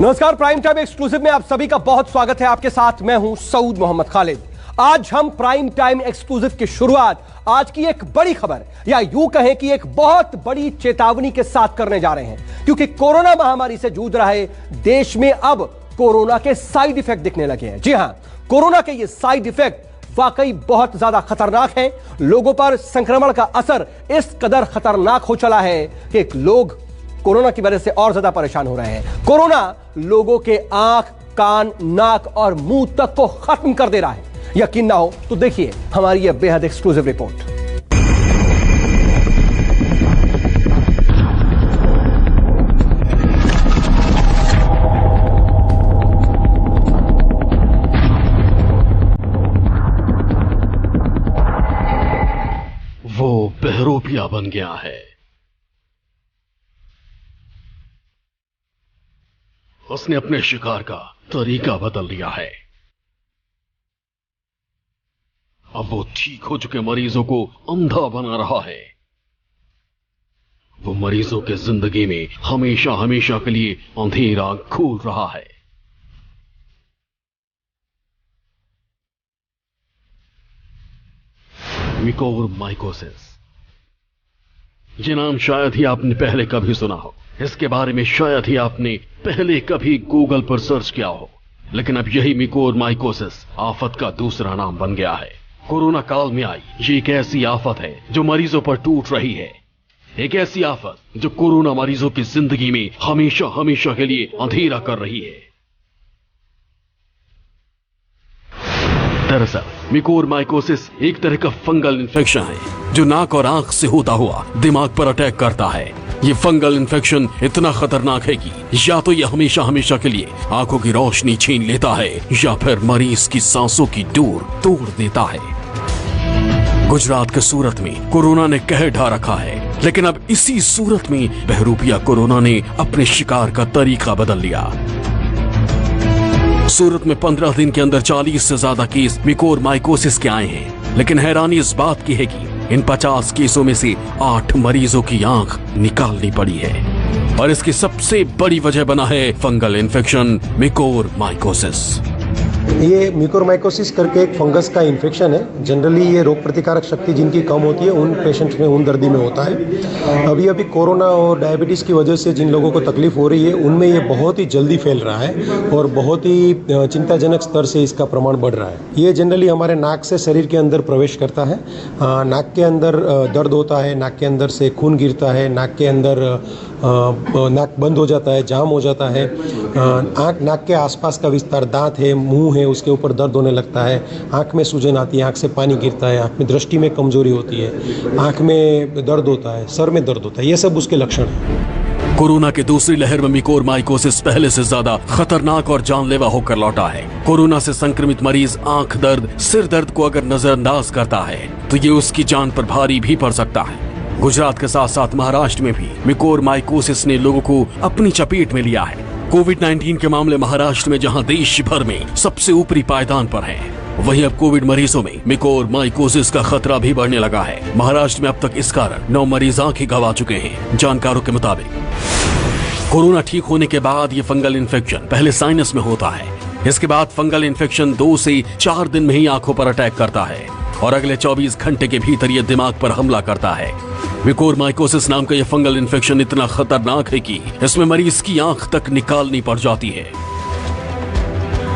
नमस्कार, prime time exclusive में आप सभी का बहुत स्वागत है। आपके साथ मैं हूं सऊद मोहम्मद खालिद। आज हम प्राइम टाइम एक्सक्लूसिव की शुरुआत आज की एक बड़ी खबर या यूं कहें कि एक बहुत बड़ी चेतावनी के साथ करने जा रहे हैं, क्योंकि कोरोना महामारी से जूझ रहे देश में अब कोरोना के साइड इफेक्ट दिखने लगे हैं। जी हां, कोरोना के ये साइड इफेक्ट वाकई बहुत ज्यादा खतरनाक है। लोगों पर संक्रमण का असर इस कदर खतरनाक हो चला है कि लोग कोरोना की वजह से और ज्यादा परेशान हो रहे हैं। कोरोना लोगों के आंख, कान, नाक और मुंह तक को खत्म कर दे रहा है। यकीन ना हो तो देखिए हमारी यह बेहद एक्सक्लूसिव रिपोर्ट। वो बहरूपिया बन गया है। उसने अपने शिकार का तरीका बदल लिया है। अब वो ठीक हो चुके मरीजों को अंधा बना रहा है। वो मरीजों के जिंदगी में हमेशा हमेशा के लिए अंधेरा घोल रहा है। म्यूकोरमाइकोसिस, ये नाम शायद ही आपने पहले कभी सुना हो। इसके बारे में शायद ही आपने पहले कभी गूगल पर सर्च किया हो। लेकिन अब यही म्यूकोरमाइकोसिस आफत का दूसरा नाम बन गया है। कोरोना काल में आई ये एक ऐसी आफत है जो मरीजों पर टूट रही है। एक ऐसी आफत जो कोरोना मरीजों की जिंदगी में हमेशा हमेशा के लिए अंधेरा कर रही है। दरअसल म्यूकोरमाइकोसिस एक तरह का फंगल इन्फेक्शन है जो नाक और आंख से होता हुआ दिमाग पर अटैक करता है। ये फंगल इन्फेक्शन इतना खतरनाक है कि या तो ये हमेशा हमेशा के लिए आंखों की रोशनी छीन लेता है या फिर मरीज की सांसों की डोर तोड़ देता है। गुजरात के सूरत में कोरोना ने कहर ढा रखा है, लेकिन अब इसी सूरत में बहरूपिया कोरोना ने अपने शिकार का तरीका बदल लिया। सूरत में 15 दिन के अंदर 40 से ज्यादा केस म्यूकोरमाइकोसिस के आए हैं, लेकिन हैरानी इस बात की है कि इन 50 केसों में से 8 मरीजों की आंख निकालनी पड़ी है और इसकी सबसे बड़ी वजह बना है फंगल इन्फेक्शन म्यूकोरमाइकोसिस। ये म्यूकोरमाइकोसिस करके एक फंगस का इन्फेक्शन है। जनरली ये रोग प्रतिकारक शक्ति जिनकी कम होती है उन पेशेंट्स में, उन दर्दी में होता है। अभी अभी कोरोना और डायबिटीज़ की वजह से जिन लोगों को तकलीफ हो रही है उनमें ये बहुत ही जल्दी फैल रहा है और बहुत ही चिंताजनक स्तर से इसका प्रमाण बढ़ रहा है। ये जनरली हमारे नाक से शरीर के अंदर प्रवेश करता है। नाक के अंदर दर्द होता है, नाक के अंदर से खून गिरता है, नाक के अंदर नाक बंद हो जाता है, जाम हो जाता है। नाक के आसपास का विस्तार, दांत है, मुंह है, उसके ऊपर दर्द होने लगता है। आंख में सूजन आती है, आंख से पानी गिरता है, आंख में दृष्टि में कमजोरी होती है, आंख में दर्द होता है, सर में दर्द होता है। ये सब उसके लक्षण हैं। कोरोना की दूसरी लहर में म्यूकोरमाइकोसिस पहले से ज्यादा खतरनाक और जानलेवा होकर लौटा है। कोरोना से संक्रमित मरीज आंख दर्द, सिर दर्द को अगर नजरअंदाज करता है तो ये उसकी जान पर भारी भी पड़ सकता है। गुजरात के साथ साथ महाराष्ट्र में भी म्यूकोरमाइकोसिस ने लोगों को अपनी चपेट में लिया है। कोविड-19 के मामले महाराष्ट्र में जहां देश भर में सबसे ऊपरी पायदान पर है, वहीं अब कोविड मरीजों में म्यूकोरमाइकोसिस का खतरा भी बढ़ने लगा है। महाराष्ट्र में अब तक इस कारण 9 मरीज आंखें गंवा चुके हैं। जानकारों के मुताबिक कोरोना ठीक होने के बाद ये फंगल इन्फेक्शन पहले साइनस में होता है। इसके बाद फंगल इन्फेक्शन 2 से 4 दिन में ही आंखों पर अटैक करता है और अगले 24 घंटे के भीतर ये दिमाग पर हमला करता है। म्यूकोरमाइकोसिस नाम का यह फंगल इन्फेक्शन इतना खतरनाक है कि इसमें मरीज की आंख तक निकालनी पड़ जाती है।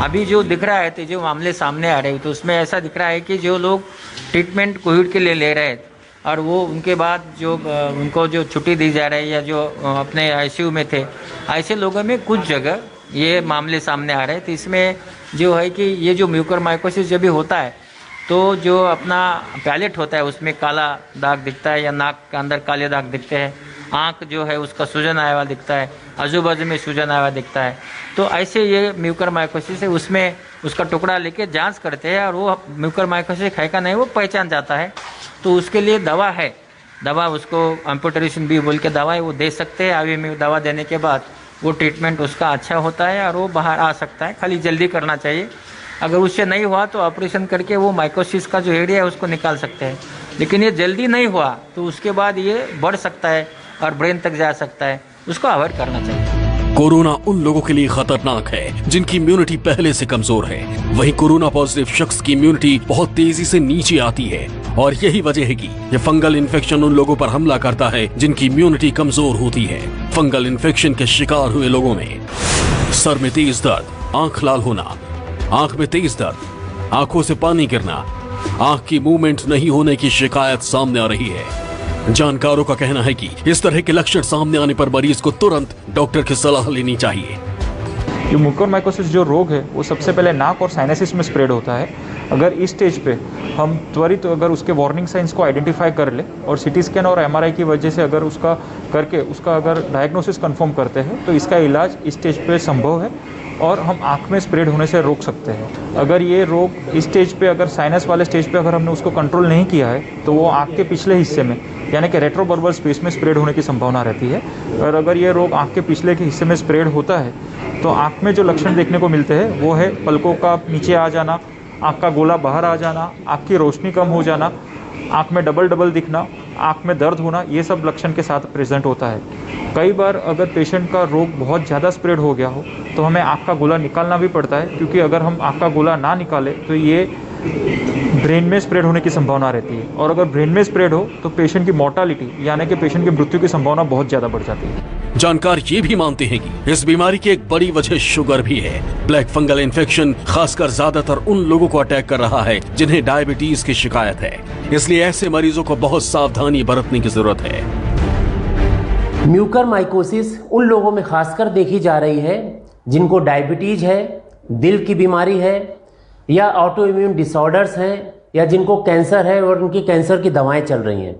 अभी जो दिख रहा है, तो जो मामले सामने आ रहे हैं, तो उसमें ऐसा दिख रहा है कि जो लोग ट्रीटमेंट कोविड के लिए ले रहे थे और वो उनके बाद जो उनको जो छुट्टी दी जा रही है या जो अपने आईसीयू में थे, ऐसे लोगों में कुछ जगह ये मामले सामने आ रहे हैं। तो इसमें जो है कि ये जो म्यूकोरमाइकोसिस जब भी होता है तो जो अपना पैलेट होता है उसमें काला दाग दिखता है या नाक के अंदर काले दाग दिखते हैं, आँख जो है उसका सूजन आया हुआ दिखता है, आजू बाजू में सूजन आया हुआ दिखता है। तो ऐसे ये म्यूकोरमाइकोसिस है, उसमें उसका टुकड़ा लेके जांच करते हैं और वो म्यूकोरमाइकोसिस है का नहीं वो पहचान जाता है। तो उसके लिए दवा है, दवा उसको एम्पुटेशन भी बोल के दवा है वो दे सकते हैं। अभी में दवा देने के बाद वो ट्रीटमेंट उसका अच्छा होता है और वो बाहर आ सकता है। खाली जल्दी करना चाहिए। अगर उससे नहीं हुआ तो ऑपरेशन करके वो माइकोसिस का जो एरिया है उसको निकाल सकते हैं। लेकिन ये जल्दी नहीं हुआ तो उसके बाद ये बढ़ सकता है और ब्रेन तक जा सकता है, उसको अवॉइड करना चाहिए। कोरोना उन लोगों के लिए खतरनाक है जिनकी इम्यूनिटी पहले से कमजोर है। वहीं कोरोना पॉजिटिव शख्स की इम्यूनिटी बहुत तेजी से नीचे आती है और यही वजह है कि ये फंगल इन्फेक्शन उन लोगों पर हमला करता है जिनकी इम्यूनिटी कमजोर होती है। फंगल इन्फेक्शन के शिकार हुए लोगों में सर में तेज दर्द, आंख लाल होना, आंख में तेज दर्द, आंखों से पानी गिरना, आंख की मूवमेंट नहीं होने की शिकायत सामने आ रही है। जानकारों का कहना है कि इस तरह के लक्षण सामने आने पर मरीज को तुरंत डॉक्टर की सलाह लेनी चाहिए। ये म्यूकोरमाइकोसिस जो रोग है वो सबसे पहले नाक और साइनसिस में स्प्रेड होता है। अगर इस स्टेज पे हम त्वरित अगर उसके वार्निंग साइंस को आइडेंटिफाई कर ले और सीटी स्कैन और एमआरआई की वजह से अगर उसका करके उसका अगर डायग्नोसिस कंफर्म करते हैं तो इसका इलाज इस स्टेज पे संभव है और हम आँख में स्प्रेड होने से रोक सकते हैं। अगर ये रोग इस स्टेज पे अगर साइनस वाले स्टेज पे अगर हमने उसको कंट्रोल नहीं किया है तो वो आँख के पिछले हिस्से में यानी कि रेट्रोबर्बल स्पेस में स्प्रेड होने की संभावना रहती है। और अगर ये रोग आँख के पिछले के हिस्से में स्प्रेड होता है तो आँख में जो लक्षण देखने को मिलते हैं वो है पलकों का नीचे आ जाना, आँख का गोला बाहर आ जाना, आँख की रोशनी कम हो जाना, आँख में डबल दिखना, आँख में दर्द होना, ये सब लक्षण के साथ प्रेजेंट होता है। कई बार अगर पेशेंट का रोग बहुत ज़्यादा स्प्रेड हो गया हो तो हमें आँख का गोला निकालना भी पड़ता है, क्योंकि अगर हम आँख का गोला ना निकालें तो ये ब्रेन में स्प्रेड होने की संभावना रहती है और अगर ब्रेन में स्प्रेड हो तो पेशेंट की मोर्टालिटी यानी कि पेशेंट की मृत्यु की संभावना बहुत ज़्यादा बढ़ जाती है। जानकार ये भी मानते हैं कि इस बीमारी की एक बड़ी वजह शुगर भी है। ब्लैक फंगल इन्फेक्शन खासकर ज्यादातर उन लोगों को अटैक कर रहा है जिन्हें डायबिटीज की शिकायत है, इसलिए ऐसे मरीजों को बहुत सावधानी बरतने की जरूरत है। म्यूकरमाइकोसिस उन लोगों में खासकर देखी जा रही है जिनको डायबिटीज है, दिल की बीमारी है या ऑटो इम्यून डिसऑर्डर्स हैं या जिनको कैंसर है और उनकी कैंसर की दवाएं चल रही हैं।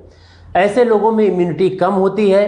ऐसे लोगों में इम्यूनिटी कम होती है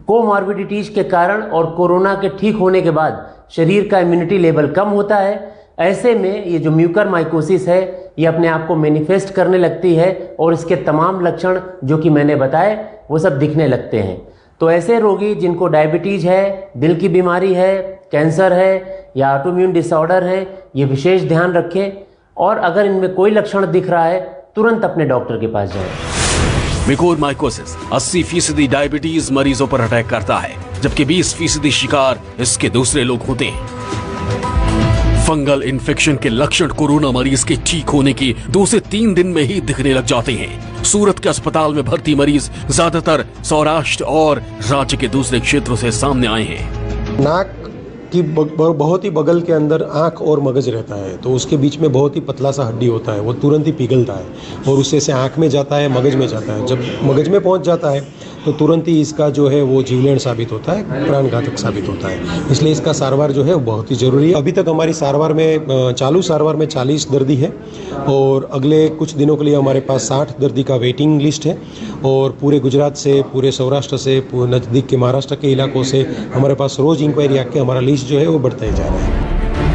कोमॉर्बिडिटीज के कारण और कोरोना के ठीक होने के बाद शरीर का इम्यूनिटी लेवल कम होता है। ऐसे में ये जो म्यूकरमाइकोसिस है ये अपने आप को मैनिफेस्ट करने लगती है और इसके तमाम लक्षण जो कि मैंने बताए वो सब दिखने लगते हैं। तो ऐसे रोगी जिनको डायबिटीज है, दिल की बीमारी है, कैंसर है या ऑटोइम्यून डिसऑर्डर है, ये विशेष ध्यान रखें और अगर इनमें कोई लक्षण दिख रहा है तुरंत अपने डॉक्टर के पास जाएं। म्यूकोरमाइकोसिस 80% डायबिटीज मरीजों पर अटैक करता है, जबकि 20% शिकार इसके दूसरे लोग होते हैं। फंगल इन्फेक्शन के लक्षण कोरोना मरीज के ठीक होने की 2 से 3 दिन में ही दिखने लग जाते हैं। सूरत के अस्पताल में भर्ती मरीज ज्यादातर सौराष्ट्र और राज्य के दूसरे क्षेत्रों से सामने आए हैं। नाक की बहुत ही बगल के अंदर आँख और मगज रहता है, तो उसके बीच में बहुत ही पतला सा हड्डी होता है, वो तुरंत ही पिघलता है और उससे से आँख में जाता है, मगज में जाता है। जब मगज में पहुंच जाता है तो तुरंत ही इसका जो है वो जीवलेण साबित होता है, प्राणघातक साबित होता है। इसलिए इसका सारवार जो है वो बहुत ही ज़रूरी है। अभी तक हमारी सारवार में चालू सारवार में 40 दर्दी है और अगले कुछ दिनों के लिए हमारे पास 60 दर्दी का वेटिंग लिस्ट है और पूरे गुजरात से, पूरे सौराष्ट्र से, नज़दीक के महाराष्ट्र के इलाकों से हमारे पास रोज़ इंक्वायरी आके हमारा लिस्ट जो है वो बढ़ता ही जा रहा है।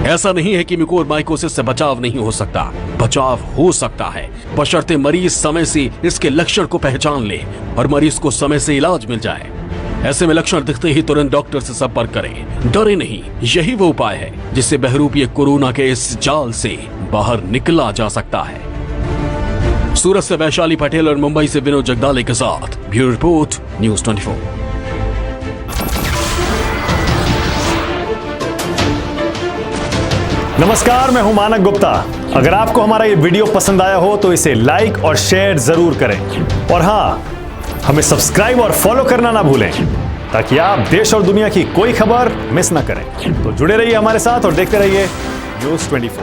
ऐसा नहीं है कि म्यूकोरमाइकोसिस से बचाव नहीं हो सकता, बचाव हो सकता है बशर्ते मरीज समय से इसके लक्षण को पहचान ले और मरीज को समय से इलाज मिल जाए। ऐसे में लक्षण दिखते ही तुरंत डॉक्टर से संपर्क करें, डरे नहीं। यही वो उपाय है जिससे बहरूपीय कोरोना के इस जाल से बाहर निकला जा सकता है। सूरत से वैशाली पटेल और मुंबई से विनोद जगदाले के साथ ब्यूरो रिपोर्ट, न्यूज़ 24। नमस्कार, मैं हूं मानक गुप्ता। अगर आपको हमारा ये वीडियो पसंद आया हो तो इसे लाइक और शेयर जरूर करें और हाँ, हमें सब्सक्राइब और फॉलो करना ना भूलें ताकि आप देश और दुनिया की कोई खबर मिस ना करें। तो जुड़े रहिए हमारे साथ और देखते रहिए न्यूज़ 24।